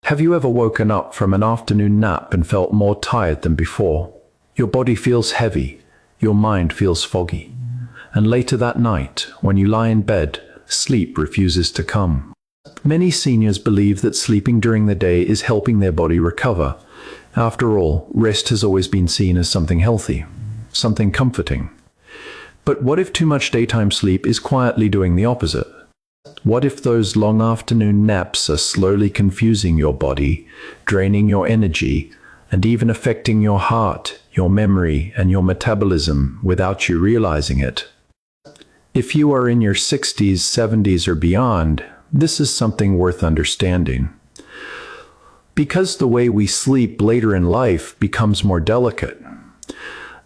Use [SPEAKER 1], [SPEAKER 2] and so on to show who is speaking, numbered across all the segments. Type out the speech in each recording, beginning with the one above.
[SPEAKER 1] Have you ever woken up from an afternoon nap and felt more tired than before? Your body feels heavy, your mind feels foggy, and later that night, when you lie in bed, sleep refuses to come. Many seniors believe that sleeping during the day is helping their body recover. After all, rest has always been seen as something healthy, something comforting. But what if too much daytime sleep is quietly doing the opposite? What if those long afternoon naps are slowly confusing your body, draining your energy, and even affecting your heart, your memory, and your metabolism without you realizing it? If you are in your 60s, 70s, or beyond, this is something worth understanding. Because the way we sleep later in life becomes more delicate,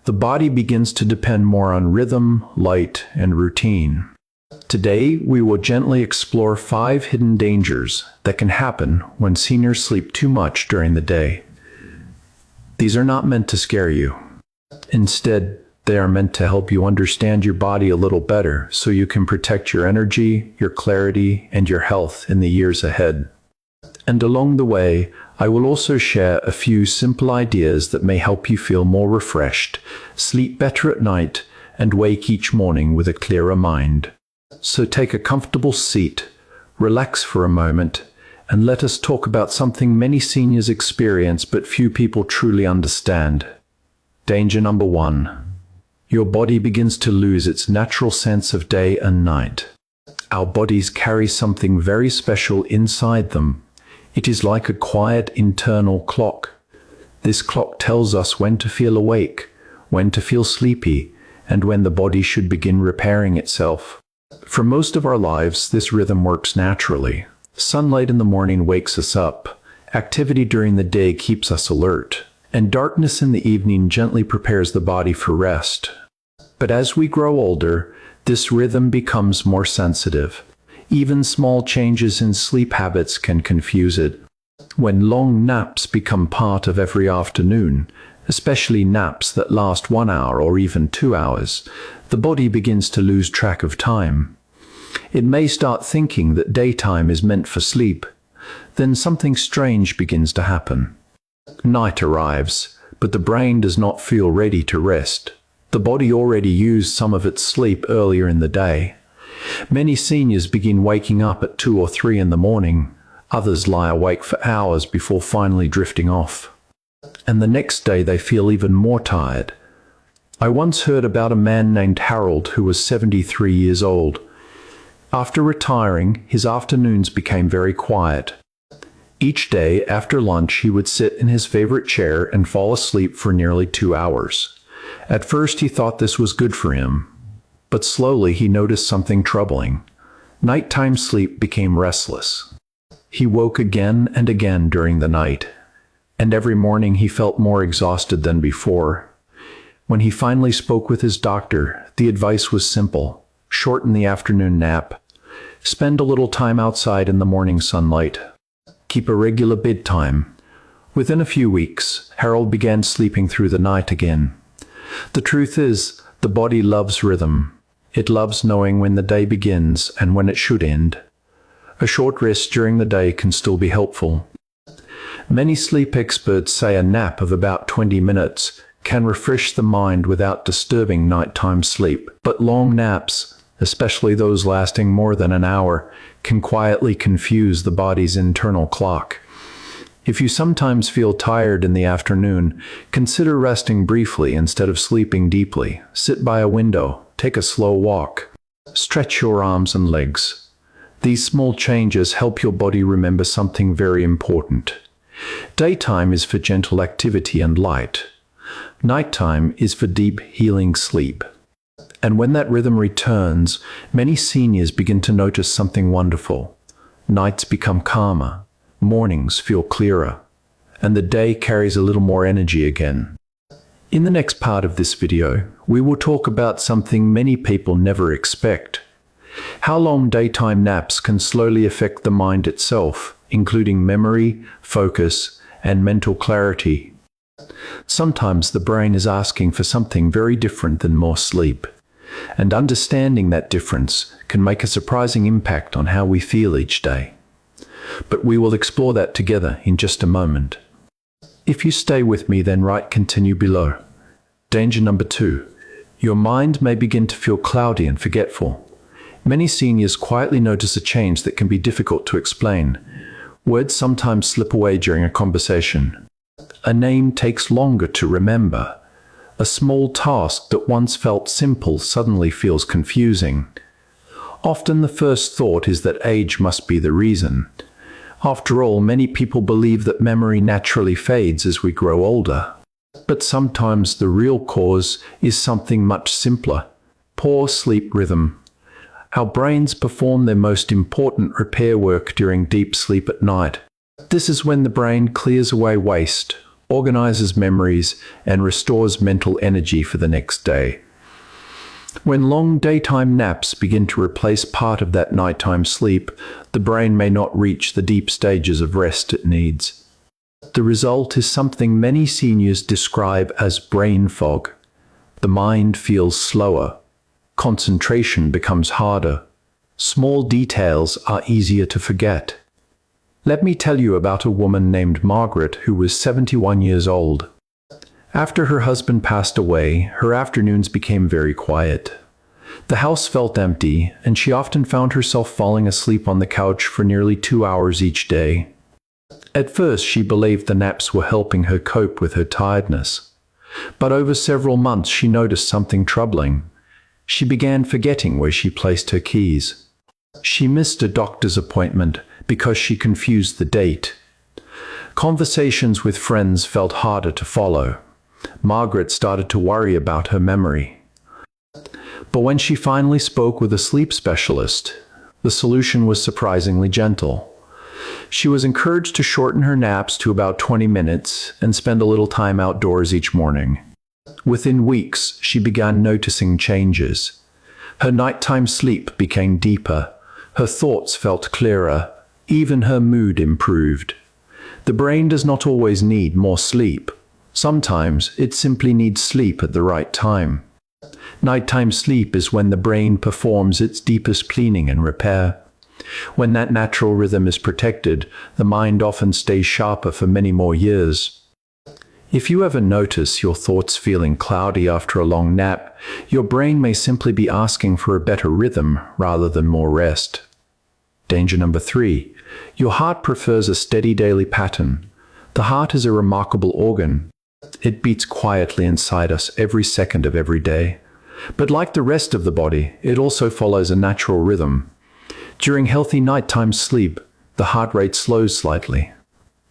[SPEAKER 1] the body begins to depend more on rhythm, light, and routine. Today, we will gently explore 5 hidden dangers that can happen when seniors sleep too much during the day. These are not meant to scare you. Instead, they are meant to help you understand your body a little better so you can protect your energy, your clarity, and your health in the years ahead. And along the way, I will also share a few simple ideas that may help you feel more refreshed, sleep better at night, and wake each morning with a clearer mind. So take a comfortable seat, relax for a moment, and let us talk about something many seniors experience but few people truly understand. Danger number 1. Your body begins to lose its natural sense of day and night. Our bodies carry something very special inside them. It is like a quiet internal clock. This clock tells us when to feel awake, when to feel sleepy, and when the body should begin repairing itself. For most of our lives, this rhythm works naturally. Sunlight in the morning wakes us up, activity during the day keeps us alert, and darkness in the evening gently prepares the body for rest. But as we grow older, this rhythm becomes more sensitive. Even small changes in sleep habits can confuse it. When long naps become part of every afternoon, especially naps that last 1 hour or even 2 hours, the body begins to lose track of time. It may start thinking that daytime is meant for sleep. Then something strange begins to happen. Night arrives, but the brain does not feel ready to rest. The body already used some of its sleep earlier in the day. Many seniors begin waking up at 2 or 3 in the morning. Others lie awake for hours before finally drifting off. And the next day they feel even more tired. I once heard about a man named Harold who was 73 years old. After retiring, his afternoons became very quiet. Each day after lunch he would sit in his favorite chair and fall asleep for nearly 2 hours. At first he thought this was good for him, but slowly he noticed something troubling. Nighttime sleep became restless. He woke again and again during the night, and every morning he felt more exhausted than before. When he finally spoke with his doctor, the advice was simple: shorten the afternoon nap. Spend a little time outside in the morning sunlight. Keep a regular bedtime. Within a few weeks, Harold began sleeping through the night again. The truth is, the body loves rhythm. It loves knowing when the day begins and when it should end. A short rest during the day can still be helpful. Many sleep experts say a nap of about 20 minutes can refresh the mind without disturbing nighttime sleep. But long naps, especially those lasting more than an hour, can quietly confuse the body's internal clock. If you sometimes feel tired in the afternoon, consider resting briefly instead of sleeping deeply. Sit by a window, take a slow walk, stretch your arms and legs. These small changes help your body remember something very important. Daytime is for gentle activity and light. Nighttime is for deep, healing sleep. And when that rhythm returns, many seniors begin to notice something wonderful. Nights become calmer, mornings feel clearer, and the day carries a little more energy again. In the next part of this video, we will talk about something many people never expect: how long daytime naps can slowly affect the mind itself, including memory, focus, and mental clarity. Sometimes the brain is asking for something very different than more sleep, and understanding that difference can make a surprising impact on how we feel each day. but we will explore that together in just a moment. If you stay with me, then write continue below. Danger number 2. Your mind may begin to feel cloudy and forgetful. Many seniors quietly notice a change that can be difficult to explain. Words sometimes slip away during a conversation. A name takes longer to remember. A small task that once felt simple suddenly feels confusing. Often the first thought is that age must be the reason. After all, many people believe that memory naturally fades as we grow older. But sometimes the real cause is something much simpler: poor sleep rhythm. Our brains perform their most important repair work during deep sleep at night. This is when the brain clears away waste, organizes memories, and restores mental energy for the next day. When long daytime naps begin to replace part of that nighttime sleep, the brain may not reach the deep stages of rest it needs. The result is something many seniors describe as brain fog. The mind feels slower. Concentration becomes harder. Small details are easier to forget. Let me tell you about a woman named Margaret who was 71 years old. After her husband passed away, her afternoons became very quiet. The house felt empty, and she often found herself falling asleep on the couch for nearly 2 hours each day. At first, she believed the naps were helping her cope with her tiredness. But over several months, she noticed something troubling. She began forgetting where she placed her keys. She missed a doctor's appointment because she confused the date. Conversations with friends felt harder to follow. Margaret started to worry about her memory. But when she finally spoke with a sleep specialist, the solution was surprisingly gentle. She was encouraged to shorten her naps to about 20 minutes and spend a little time outdoors each morning. Within weeks, she began noticing changes. Her nighttime sleep became deeper. Her thoughts felt clearer. Even her mood improved. The brain does not always need more sleep. Sometimes it simply needs sleep at the right time. Nighttime sleep is when the brain performs its deepest cleaning and repair. When that natural rhythm is protected, the mind often stays sharper for many more years. If you ever notice your thoughts feeling cloudy after a long nap, your brain may simply be asking for a better rhythm rather than more rest. Danger number 3. Your heart prefers a steady daily pattern. The heart is a remarkable organ. It beats quietly inside us every second of every day. But like the rest of the body, it also follows a natural rhythm. During healthy nighttime sleep, the heart rate slows slightly.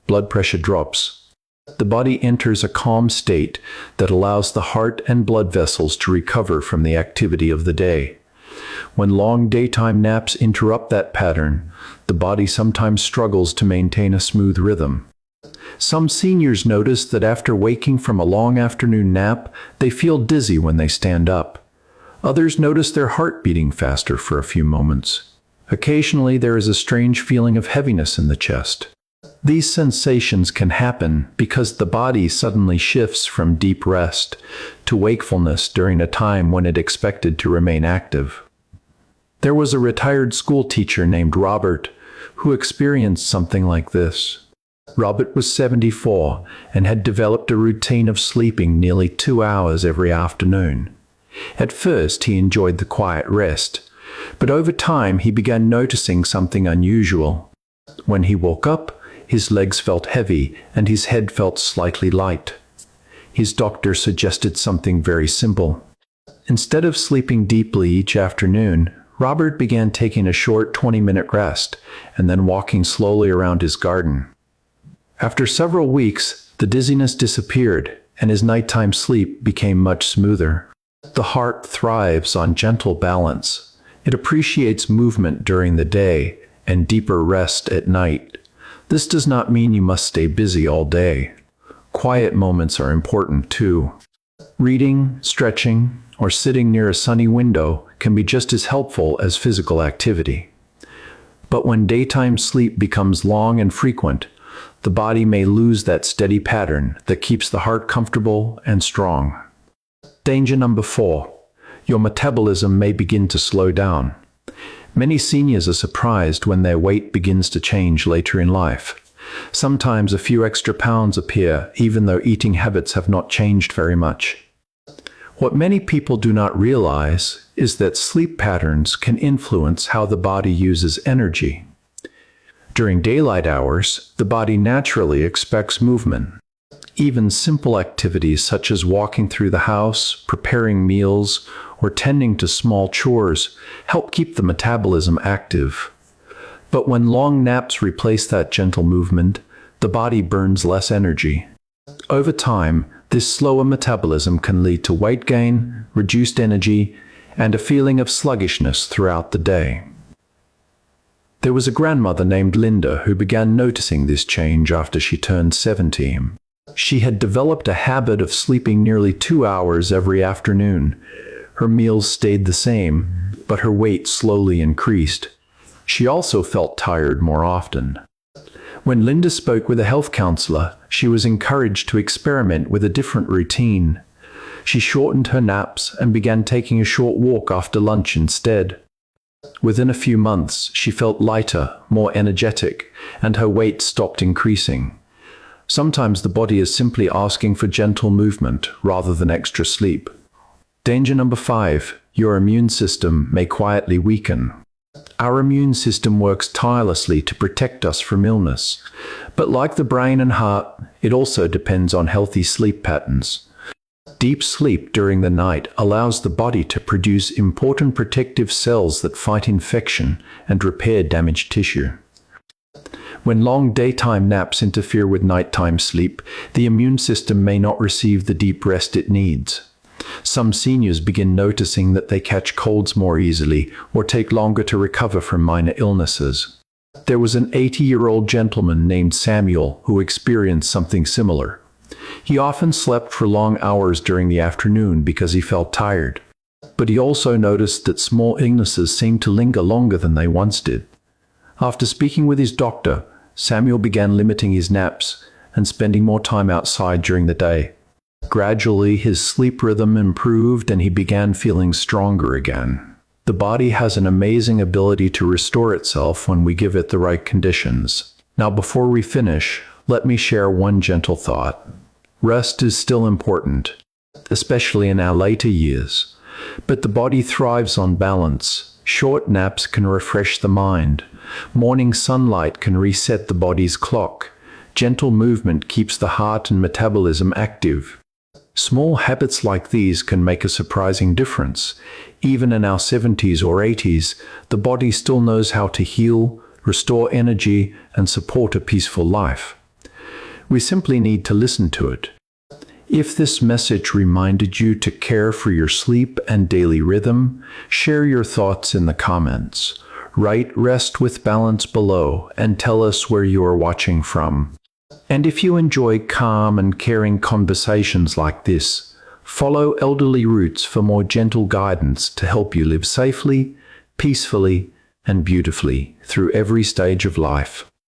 [SPEAKER 1] Blood pressure drops. The body enters a calm state that allows the heart and blood vessels to recover from the activity of the day. When long daytime naps interrupt that pattern, the body sometimes struggles to maintain a smooth rhythm. Some seniors notice that after waking from a long afternoon nap, they feel dizzy when they stand up. Others notice their heart beating faster for a few moments. Occasionally, there is a strange feeling of heaviness in the chest. These sensations can happen because the body suddenly shifts from deep rest to wakefulness during a time when it expected to remain active. There was a retired school teacher named Robert who experienced something like this. Robert was 74 and had developed a routine of sleeping nearly 2 hours every afternoon. At first, he enjoyed the quiet rest, but over time he began noticing something unusual. When he woke up, his legs felt heavy and his head felt slightly light. His doctor suggested something very simple. Instead of sleeping deeply each afternoon, Robert began taking a short 20-minute rest and then walking slowly around his garden. After several weeks, the dizziness disappeared and his nighttime sleep became much smoother. The heart thrives on gentle balance. It appreciates movement during the day and deeper rest at night. This does not mean you must stay busy all day. Quiet moments are important too. Reading, stretching, or sitting near a sunny window can be just as helpful as physical activity. But when daytime sleep becomes long and frequent, the body may lose that steady pattern that keeps the heart comfortable and strong. Danger number 4. Your metabolism may begin to slow down. Many seniors are surprised when their weight begins to change later in life. Sometimes a few extra pounds appear, even though eating habits have not changed very much. What many people do not realize is that sleep patterns can influence how the body uses energy. During daylight hours, the body naturally expects movement. Even simple activities such as walking through the house, preparing meals, or tending to small chores help keep the metabolism active. But when long naps replace that gentle movement, the body burns less energy. Over time, this slower metabolism can lead to weight gain, reduced energy, and a feeling of sluggishness throughout the day. There was a grandmother named Linda who began noticing this change after she turned 70. She had developed a habit of sleeping nearly 2 hours every afternoon. Her meals stayed the same, but her weight slowly increased. She also felt tired more often. When Linda spoke with a health counselor, she was encouraged to experiment with a different routine. She shortened her naps and began taking a short walk after lunch instead. Within a few months, she felt lighter, more energetic, and her weight stopped increasing. Sometimes the body is simply asking for gentle movement rather than extra sleep. Danger number 5, your immune system may quietly weaken. Our immune system works tirelessly to protect us from illness, but like the brain and heart, it also depends on healthy sleep patterns. Deep sleep during the night allows the body to produce important protective cells that fight infection and repair damaged tissue. When long daytime naps interfere with nighttime sleep, the immune system may not receive the deep rest it needs. Some seniors begin noticing that they catch colds more easily or take longer to recover from minor illnesses. There was an 80-year-old gentleman named Samuel who experienced something similar. He often slept for long hours during the afternoon because he felt tired. But he also noticed that small illnesses seemed to linger longer than they once did. After speaking with his doctor, Samuel began limiting his naps and spending more time outside during the day. Gradually, his sleep rhythm improved and he began feeling stronger again. The body has an amazing ability to restore itself when we give it the right conditions. Now, before we finish, let me share one gentle thought. Rest is still important, especially in our later years. But the body thrives on balance. Short naps can refresh the mind. Morning sunlight can reset the body's clock. Gentle movement keeps the heart and metabolism active. Small habits like these can make a surprising difference. Even in our 70s or 80s, the body still knows how to heal, restore energy, and support a peaceful life. We simply need to listen to it. If this message reminded you to care for your sleep and daily rhythm, share your thoughts in the comments. Write "Rest with Balance" below and tell us where you are watching from. And if you enjoy calm and caring conversations like this, follow Elderly Roots for more gentle guidance to help you live safely, peacefully, and beautifully through every stage of life.